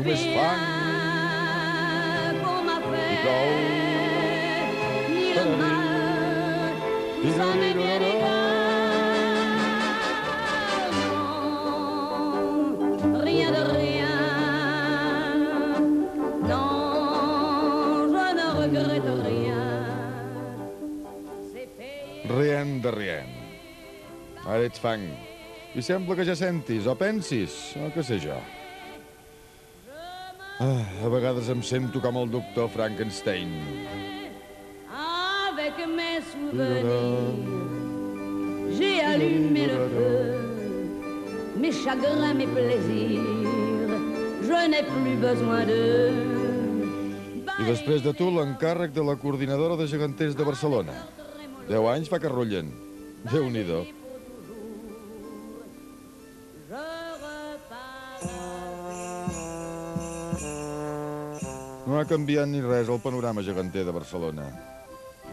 només fang i plou. Ni le mal, ça m'est bien égal. Non, rien de rien. Non, je ne regrette rien. Rien de rien. Ara ets fang. I sembla que ja sentis, o pensis, o què sé jo. A vegades em sento com el doctor Frankenstein. Avec mes souvenirs, j'ai allumé le feu. Mes chagrins, mes plaisirs, je n'ai plus besoin d'eux. I després de tu, l'encàrrec de la coordinadora de geganters de Barcelona. 10 anys fa que rullen. Déu-n'hi-do. No ha canviat ni res el panorama geganter de Barcelona.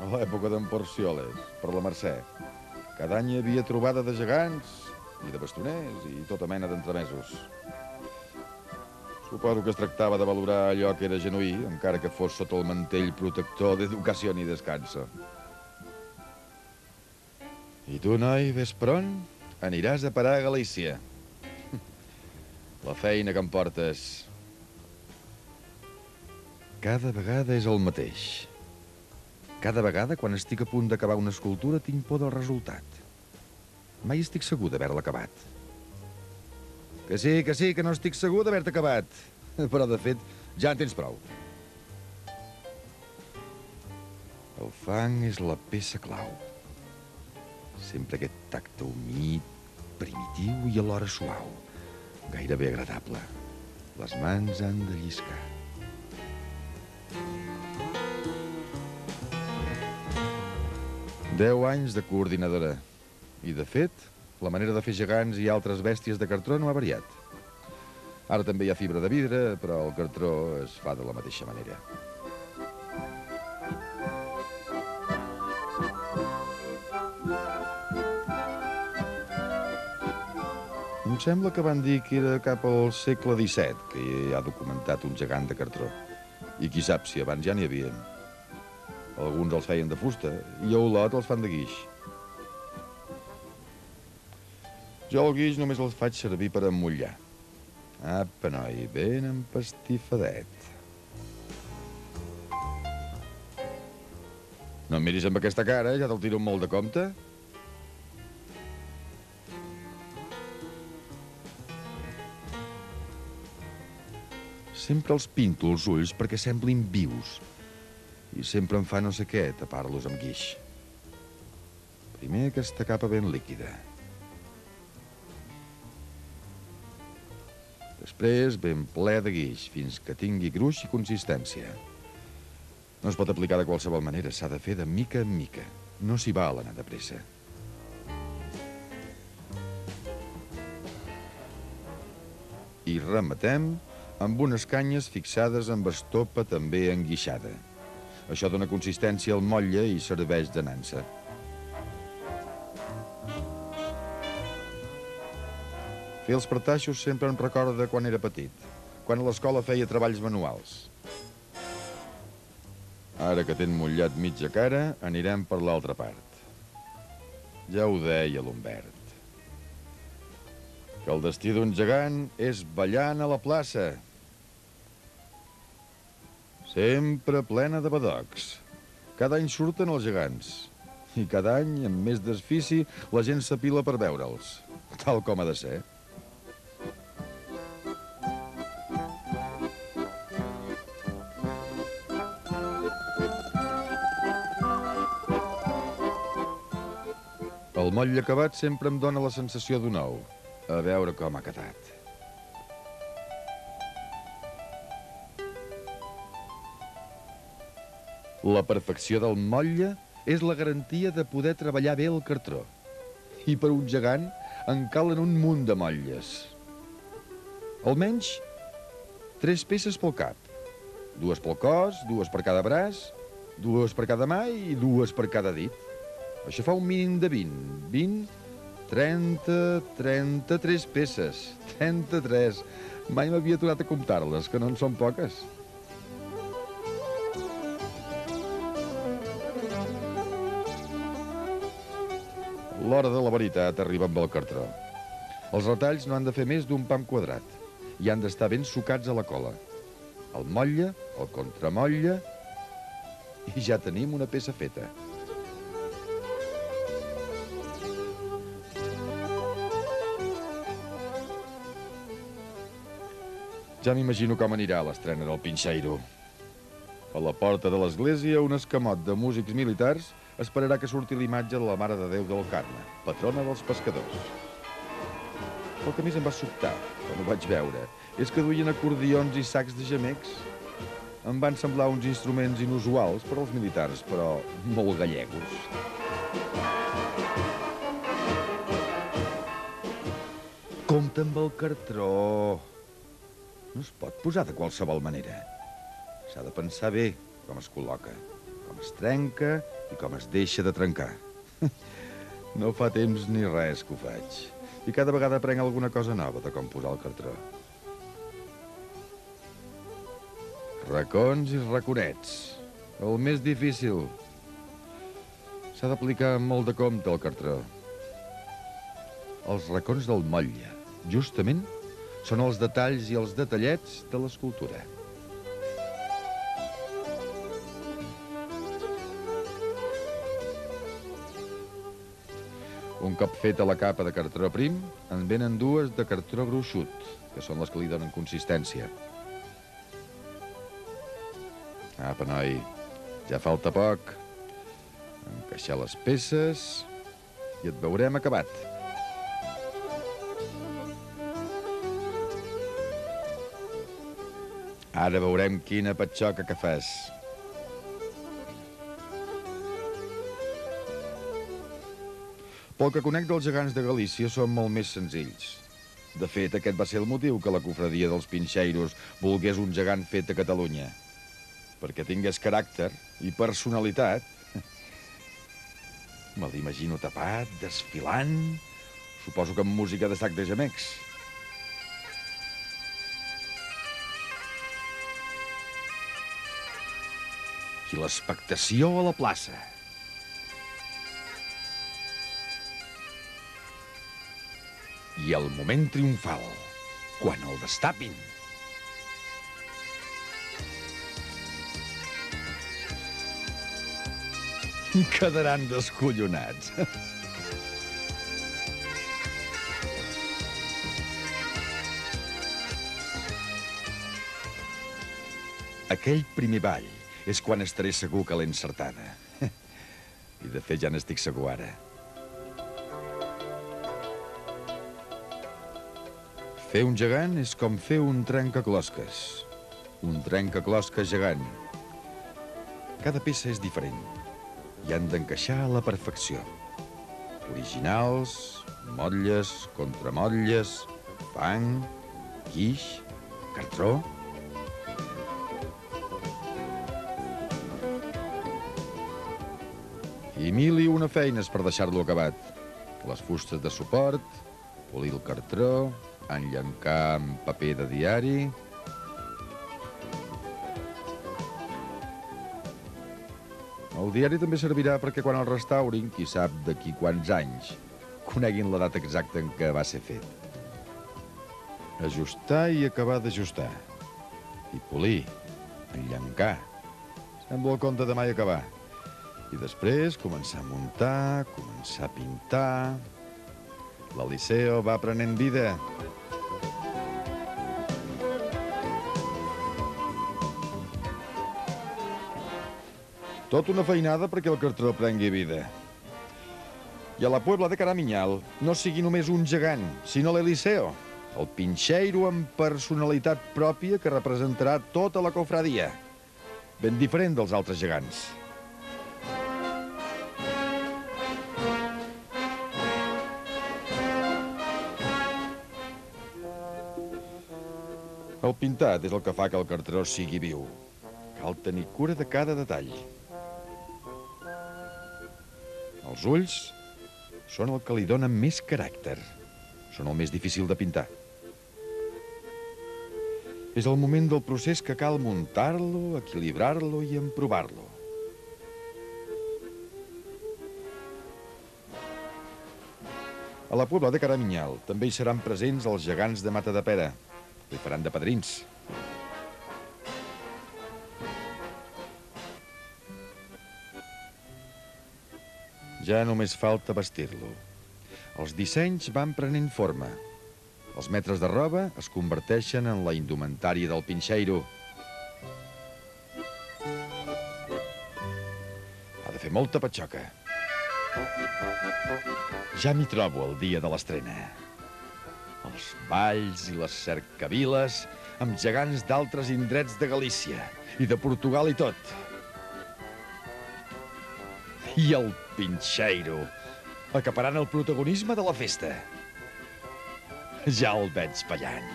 A l'època d'en Porcioles, per la Mercè, cada any hi havia trobada de gegants i de bastoners i tota mena d'entremesos. Suposo que es tractava de valorar allò que era genuí, encara que fos sota el mantell protector d'educació ni descanso. I tu, noi, ves per on? Aniràs a parar a Galícia. La feina que em portes. Cada vegada és el mateix. Cada vegada, quan estic a punt d'acabar una escultura, tinc por del resultat. Mai estic segur d'haver-la acabat. Que sí, que no estic segur d'haver-te acabat. Però, de fet, ja en tens prou. El fang és la peça clau. Sempre aquest tacte humit, primitiu i alhora suau. Gairebé agradable. Les mans han de lliscar. Deu anys de coordinadora. I, de fet, la manera de fer gegants i altres bèsties de cartró no ha variat. Ara també hi ha fibra de vidre, però el cartró es fa de la mateixa manera. Em sembla que van dir que era cap al segle XVII que hi ha documentat un gegant de cartró. I qui sap si abans ja n'hi havien. Alguns els feien de fusta i a Olot els fan de guix. Jo el guix només el faig servir per emmotllar. Apa, noi, ben empastifadet. No em miris amb aquesta cara, ja te'l tiro molt de compte. Sempre els pinto els ulls perquè semblin vius. I sempre em fa no sé què tapar-los amb guix. Primer aquesta capa ben líquida. Després ben ple de guix, fins que tingui gruix i consistència. No es pot aplicar de qualsevol manera, s'ha de fer de mica en mica. No s'hi val anar de pressa. I rematem amb unes canyes fixades amb estopa també enguixada. Això dona consistència al motlle i serveix de nansa. Fer els pertaixos sempre em recorda quan era petit, quan a l'escola feia treballs manuals. Ara que t'hem mullat mitja cara, anirem per l'altra part. Ja ho deia l'Humbert, que el destí d'un gegant és ballant a la plaça. Sempre plena de badocs. Cada any surten els gegants. I cada any, amb més desfici, la gent s'apila per veure'ls. Tal com ha de ser. El motlle acabat sempre em dóna la sensació d'un ou. A veure com ha quedat. La perfecció del motlle és la garantia de poder treballar bé el cartró. I per un gegant en calen un munt de motlles. Almenys 3 peces pel cap. 2 pel cos, 2 per cada braç, 2 per cada mà i 2 per cada dit. Això fa un mínim de 20. 20 33 peces. 33. Mai m'havia aturat a comptar-les, que no en són poques. L'hora de la veritat arriba amb el cartró. Els retalls no han de fer més d'un pam quadrat i han d'estar ben sucats a la cola. El motlle, el contramotlle i ja tenim una peça feta. Ja m'imagino com anirà l'estrena del Pinxeiro. A la porta de l'església, un escamot de músics militars esperarà que surti l'imatge de la Mare de Déu del Carme, patrona dels pescadors. El que més em va sobtar, quan ho vaig veure, és que duien acordions i sacs de gemecs. Em van semblar uns instruments inusuals per als militars, però molt gallegos. Compte amb el cartró. No es pot posar de qualsevol manera. S'ha de pensar bé com es col·loca, com es trenca i com es deixa de trencar. No fa temps ni res que ho faig. I cada vegada aprenc alguna cosa nova de com posar el cartró. Racons i raconets. El més difícil. S'ha d'aplicar amb molt de compte el cartró. Els racons del motlle, justament, són els detalls i els detallets de l'escultura. Un cop feta la capa de cartró prim, en venen dues de cartró gruixut, que són les que li donen consistència. Apa, noi, ja falta poc. Encaixar les peces i et veurem acabat. Ara veurem quina patxoca que fas. Pel que conec dels gegants de Galícia són molt més senzills. De fet, aquest va ser el motiu que la cofradia dels Pinxeiros volgués un gegant fet a Catalunya. Perquè tingués caràcter i personalitat. Me l'imagino tapat, desfilant, suposo que amb música de sac de gemecs. I l'expectació a la plaça. I el moment triomfal, quan el destapin. Quedaran descollonats. Aquell primer ball és quan estaré segur que l'he encertada. I de fet ja n'estic segur ara. Fer un gegant és com fer un trencaclosques. Un trencaclosques gegant. Cada peça és diferent i han d'encaixar a la perfecció. Originals, motlles, contramotlles, fang, guix, cartró. I mil i una feines per deixar-lo acabat. Les fustes de suport, polir el cartró, enllencar amb paper de diari. El diari també servirà perquè quan el restaurin, qui sap d'aquí quants anys, coneguin la data exacta en què va ser fet. Ajustar i acabar d'ajustar. I polir, enllencar. Sembla el conte de mai acabar. I després començar a muntar, començar a pintar. L'Eliseo va prenent vida. Tot una feinada perquè el cartró prengui vida. I a la Puebla de Caramiñal no sigui només un gegant, sinó l'Eliseo, el Pinxeiro amb personalitat pròpia que representarà tota la cofradia. Ben diferent dels altres gegants. El pintat és el que fa que el cartró sigui viu. Cal tenir cura de cada detall. Els ulls Són el que li dona més caràcter. Són el més difícil de pintar. És el moment del procés que cal muntar-lo, equilibrar-lo i emprovar-lo. A la Pobla de Caraminyal també hi seran presents els gegants de Matadepera. Li faran de padrins. Ja només falta vestir-lo. Els dissenys van prenent forma. Els metres de roba es converteixen en la indumentària del pinxeiro. Ha de fer molta patxoca. Ja m'hi trobo el dia de l'estrena. Els balls i les cercaviles amb gegants d'altres indrets de Galícia i de Portugal i tot. I el pinxeiro, acaparant el protagonisme de la festa. Ja el veig ballant.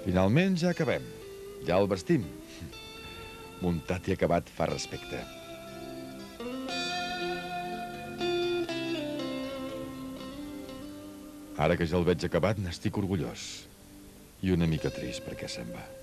Finalment ja acabem. Ja el vestim. Muntat i acabat fa respecte. Ara que ja el veig acabat, n'estic orgullós. I una mica trist perquè se'n va.